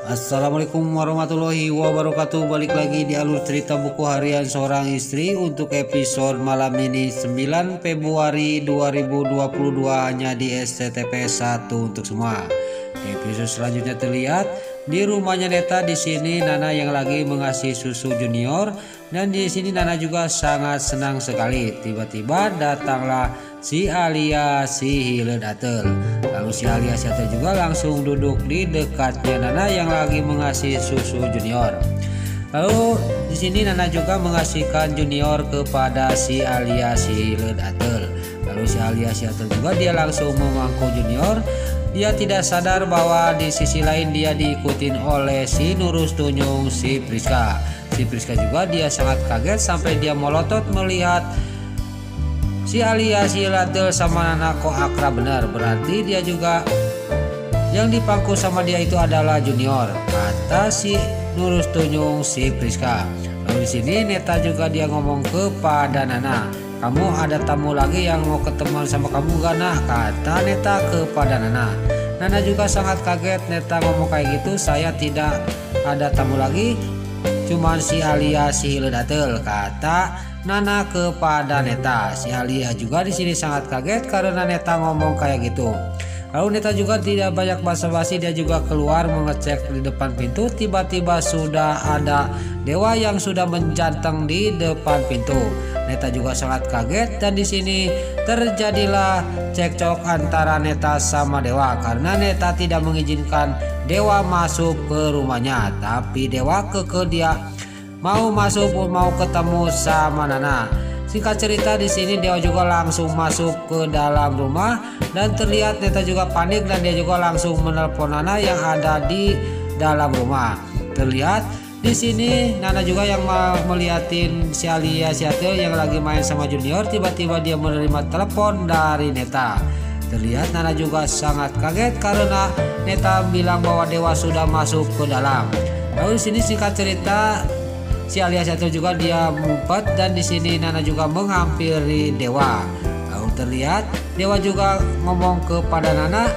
Assalamualaikum warahmatullahi wabarakatuh. Balik lagi di alur cerita buku harian seorang istri untuk episode malam ini 9 Februari 2022 hanya di SCTP 1 untuk semua. Di episode selanjutnya terlihat di rumahnya Neta, di sini Nana yang lagi mengasih susu junior, dan di sini Nana juga sangat senang sekali. Tiba-tiba datanglah si Alia si Hiledatel. Lalu si Alia si Hiledatel juga langsung duduk di dekatnya Nana yang lagi mengasih susu junior. Lalu di sini Nana juga mengasihkan junior kepada si Alia si Hiledatel. Lalu si Alia si Hiledatel juga dia langsung memangku junior. Dia tidak sadar bahwa di sisi lain dia diikutin oleh si Nurus Tunyung si Priska. Si Priska juga dia sangat kaget sampai dia melotot melihat si Alia si Hiledatel sama Nana kok akrab benar. Berarti dia juga yang dipangku sama dia itu adalah junior, kata si Nurus Tunyung si Priska. Lalu di sini Neta juga dia ngomong kepada Nana, "Kamu ada tamu lagi yang mau ketemuan sama kamu gak, Nah?" kata Neta kepada Nana. Nana juga sangat kaget, Neta ngomong kayak gitu, "Saya tidak ada tamu lagi, cuman si Alia si Hiledatel," kata Nana kepada Neta. Si Alia juga di sini sangat kaget karena Neta ngomong kayak gitu. Lalu Neta juga tidak banyak basa-basi, dia juga keluar mengecek di depan pintu. Tiba-tiba sudah ada Dewa yang sudah menjanteng di depan pintu. Neta juga sangat kaget dan di sini terjadilah cekcok antara Neta sama Dewa karena Neta tidak mengizinkan Dewa masuk ke rumahnya, tapi Dewa keke dia mau masuk, mau ketemu sama Nana. Singkat cerita di sini Dewa juga langsung masuk ke dalam rumah dan terlihat Neta juga panik dan dia juga langsung menelpon Nana yang ada di dalam rumah. Terlihat di sini Nana juga yang melihatin si Alia si Hiledatel yang lagi main sama junior. Tiba-tiba dia menerima telepon dari Neta. Terlihat Nana juga sangat kaget karena Neta bilang bahwa Dewa sudah masuk ke dalam. Lalu di sini singkat cerita si Alia si Hiledatel juga dia ngumpet dan di sini Nana juga menghampiri Dewa. Lalu terlihat Dewa juga ngomong kepada Nana,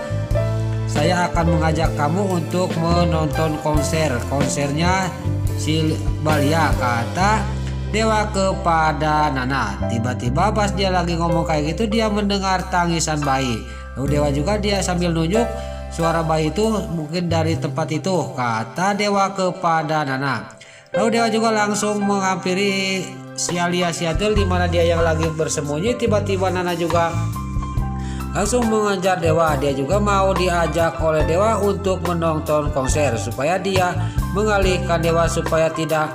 "Saya akan mengajak kamu untuk menonton konsernya si Balia," kata Dewa kepada Nana. Tiba-tiba pas dia lagi ngomong kayak gitu dia mendengar tangisan bayi. Lalu Dewa juga dia sambil nunjuk suara bayi itu mungkin dari tempat itu, kata Dewa kepada Nana. Lalu Dewa juga langsung menghampiri si Alia si Hiledatel di mana dia yang lagi bersembunyi. Tiba-tiba Nana juga langsung mengejar Dewa. Dia juga mau diajak oleh Dewa untuk menonton konser supaya dia mengalihkan Dewa supaya tidak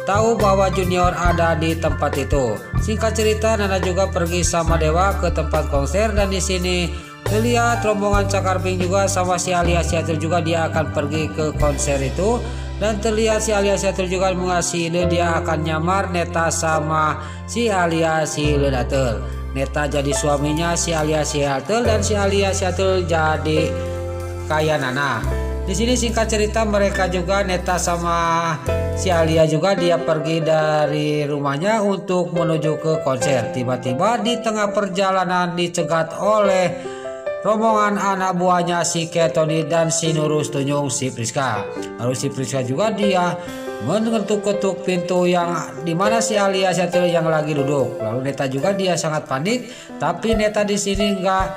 tahu bahwa junior ada di tempat itu. Singkat cerita Nana juga pergi sama Dewa ke tempat konser dan di sini terlihat rombongan Cakar Pink juga sama si Alia si Hiledatel juga dia akan pergi ke konser itu. Dan terlihat si Alia si Hiledatel juga mengasih ide dia akan nyamar Neta sama si Alia si Hiledatel. Neta jadi suaminya si Alia si Hiledatel dan si Alia si Hiledatel jadi kayak Nana. Di sini singkat cerita mereka juga Neta sama si Alia juga dia pergi dari rumahnya untuk menuju ke konser. Tiba-tiba di tengah perjalanan dicegat oleh rombongan anak buahnya si Ketoni dan si Nurus Tunyung si Priska. Lalu si Priska juga dia mengetuk-ketuk pintu yang dimana si Alia si Hiledatel yang lagi duduk. Lalu Neta juga dia sangat panik, tapi Neta di sini enggak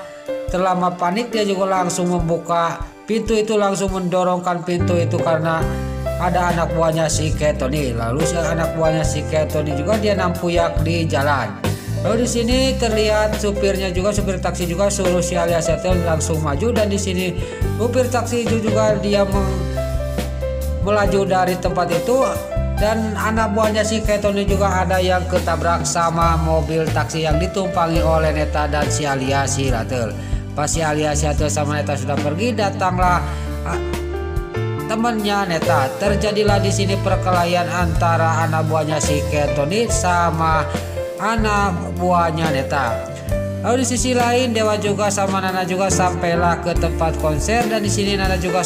terlama panik, dia juga langsung membuka pintu itu, langsung mendorongkan pintu itu karena ada anak buahnya si Ketoni. Lalu si anak buahnya si Ketoni juga dia nampuyak di jalan. Lalu di sini terlihat supirnya juga, supir taksi juga suruh si Alia si Hiledatel langsung maju dan di sini supir taksi itu juga dia melaju dari tempat itu dan anak buahnya si Ketoni juga ada yang ketabrak sama mobil taksi yang ditumpangi oleh Neta dan si Alia si Hiledatel. Pas si Alia si Hiledatel sama Neta sudah pergi, datanglah temannya Neta. Terjadilah di sini perkelahian antara anak buahnya si Ketoni sama anak buahnya Neta. Lalu di sisi lain Dewa juga sama Nana juga sampailah ke tempat konser dan di sini Nana juga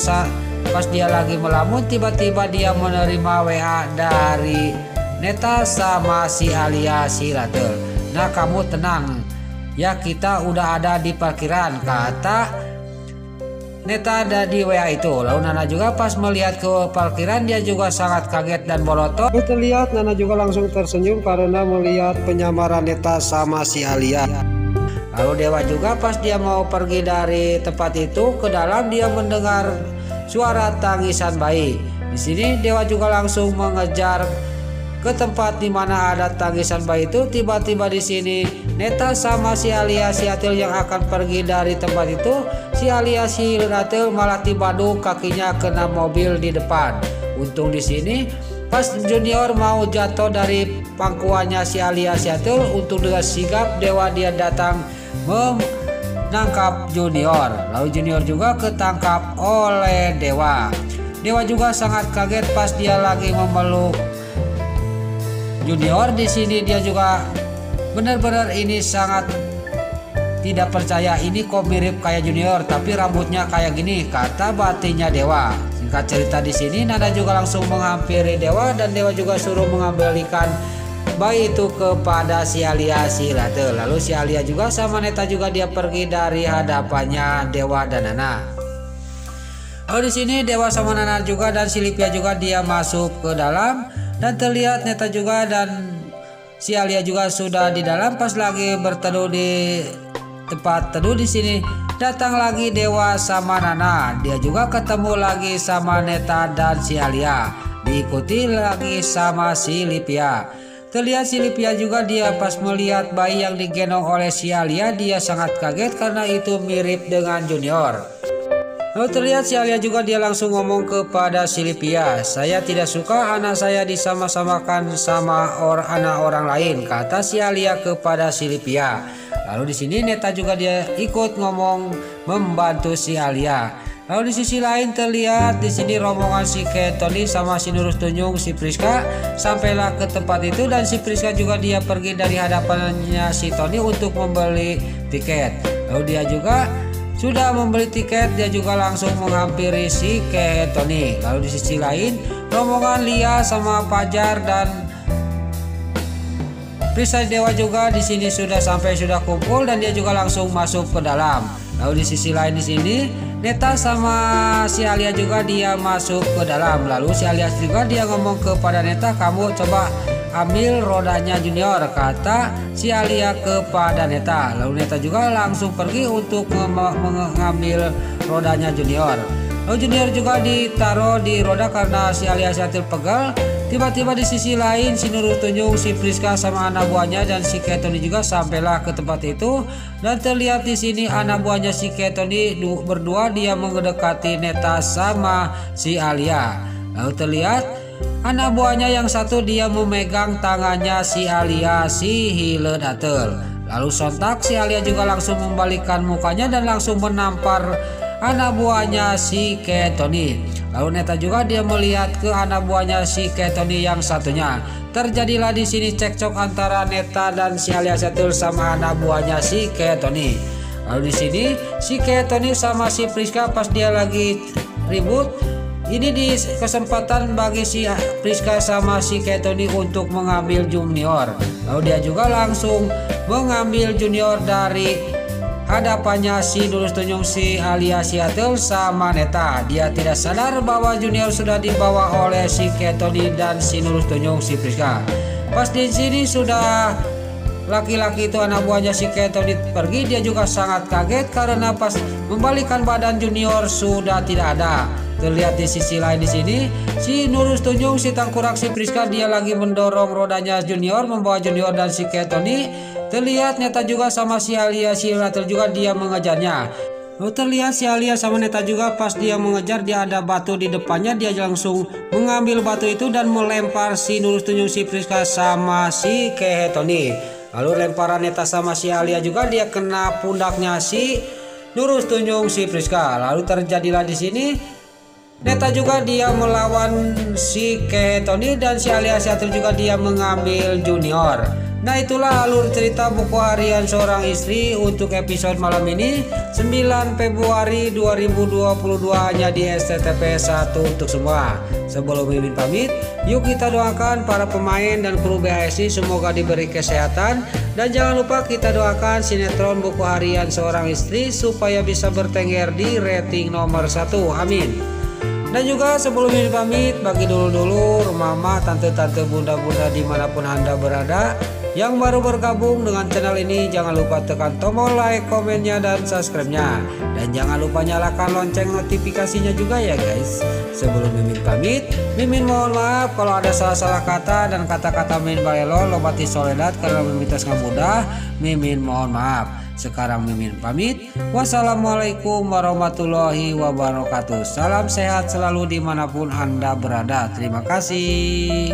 pas dia lagi melamun tiba-tiba dia menerima WA dari Neta sama si Alia si Hiledatel. "Nah kamu tenang ya, kita udah ada di parkiran," kata Neta ada di WA itu. Lalu Nana juga pas melihat ke parkiran dia juga sangat kaget dan boroto. Terlihat Nana juga langsung tersenyum karena melihat penyamaran Neta sama si Alia. Lalu Dewa juga pas dia mau pergi dari tempat itu ke dalam dia mendengar suara tangisan bayi. Di sini Dewa juga langsung mengejar ke tempat di mana ada tangisan bayi itu. Tiba-tiba di sini Neta sama si Alia si Atil yang akan pergi dari tempat itu, si Alia si Atil malah tiba-tiba kakinya kena mobil di depan. Untung di sini pas Junior mau jatuh dari pangkuannya si Alia si Atil, untuk dengan sigap Dewa dia datang menangkap Junior. Lalu Junior juga ketangkap oleh Dewa. Dewa juga sangat kaget pas dia lagi memeluk Junior. Di sini dia juga benar-benar ini sangat tidak percaya, ini kok mirip kayak Junior tapi rambutnya kayak gini, kata batinnya Dewa. Singkat cerita di sini Nana juga langsung menghampiri Dewa dan Dewa juga suruh mengambilkan bayi itu kepada si Alia si Atil. Lalu si Alia juga sama Neta juga dia pergi dari hadapannya Dewa dan Nana. Lalu di sini Dewa sama Nana juga dan si Lipia juga dia masuk ke dalam. Dan terlihat Neta juga dan si Alia juga sudah di dalam pas lagi berteduh di tempat teduh. Di sini datang lagi Dewa sama Nana. Dia juga ketemu lagi sama Neta dan si Alia, diikuti lagi sama si Lipia. Terlihat si Lipia juga dia pas melihat bayi yang digendong oleh si Alia dia sangat kaget karena itu mirip dengan Junior. Lalu terlihat si Alia juga dia langsung ngomong kepada si Lipia, "Saya tidak suka anak saya disama-samakan sama anak orang lain," kata si Alia kepada si Lipia. Lalu di sini Neta juga dia ikut ngomong membantu si Alia. Lalu di sisi lain terlihat di sini rombongan si Tony sama si Nurus Tunjung si Priska sampailah ke tempat itu dan si Priska juga dia pergi dari hadapannya si Tony untuk membeli tiket. Lalu dia juga sudah membeli tiket, dia juga langsung menghampiri si Tony. Lalu di sisi lain rombongan Lia sama Fajar dan Prisa Dewa juga di sini sudah kumpul dan dia juga langsung masuk ke dalam. Lalu di sisi lain di sini Neta sama si Alia juga dia masuk ke dalam. Lalu si Alia juga dia ngomong kepada Neta, "Kamu coba ambil rodanya Junior," kata si Alia kepada Neta. Lalu Neta juga langsung pergi untuk mengambil rodanya Junior. Lalu Junior juga ditaruh di roda karena si Alia si Atil pegal. Tiba-tiba di sisi lain si Nurul Tunjung, si Priska sama anak buahnya dan si Tony juga sampailah ke tempat itu. Dan terlihat di sini anak buahnya si Tony berdua dia mendekati Neta sama si Alia. Lalu terlihat anak buahnya yang satu dia memegang tangannya si Alia si Hileud Atil. Lalu sontak si Alia juga langsung membalikkan mukanya dan langsung menampar anak buahnya si Tony. Lalu Neta juga dia melihat ke anak buahnya si Tony yang satunya. Terjadilah di sini cekcok antara Neta dan si Alia Atil sama anak buahnya si Tony. Lalu di sini si Tony sama si Priska pas dia lagi ribut. Ini di kesempatan bagi si Priska sama si Tony untuk mengambil Junior. Lalu dia juga langsung mengambil Junior dari hadapannya si Nurul Tunjung, si Alia si Atil sama Neta. Dia tidak sadar bahwa Junior sudah dibawa oleh si Tony dan si Nurul Tunjung, si Priska. Pas di sini sudah laki-laki itu anak buahnya si Tony pergi, dia juga sangat kaget karena pas membalikkan badan Junior sudah tidak ada. Terlihat di sisi lain di sini si Nurul Tunjung, si Tangkurak, si Priska dia lagi mendorong rodanya Junior, membawa Junior dan si Tony. Terlihat Neta juga sama si Alia si Atil juga dia mengejarnya. Lalu terlihat si Alia sama Neta juga pas dia mengejar dia ada batu di depannya, dia langsung mengambil batu itu dan melempar si Nurul Tunjung, si Priska sama si Tony. Lalu lemparan Neta sama si Alia juga dia kena pundaknya si Nurul Tunjung, si Priska. Lalu terjadilah di sini Neta juga dia melawan si Tony dan si Alia si Atil juga dia mengambil Junior. Nah, itulah alur cerita buku harian seorang istri untuk episode malam ini 9 Februari 2022 hanya di SCTP 1 untuk semua. Sebelum Mimin pamit, yuk kita doakan para pemain dan kru BHSI semoga diberi kesehatan. Dan jangan lupa kita doakan sinetron buku harian seorang istri supaya bisa bertengger di rating nomor 1. Amin. Dan juga sebelum ini pamit, bagi dulu-dulu mama, tante-tante, bunda-bunda dimanapun Anda berada yang baru bergabung dengan channel ini, jangan lupa tekan tombol like, komennya, dan subscribe-nya. Dan jangan lupa nyalakan lonceng notifikasinya juga ya guys. Sebelum Mimin pamit, Mimin mohon maaf kalau ada salah-salah kata dan kata-kata Mimin balelo lobati soledad karena Mimin tes mudah. Mimin mohon maaf. Sekarang Mimin pamit. Wassalamualaikum warahmatullahi wabarakatuh. Salam sehat selalu dimanapun Anda berada. Terima kasih.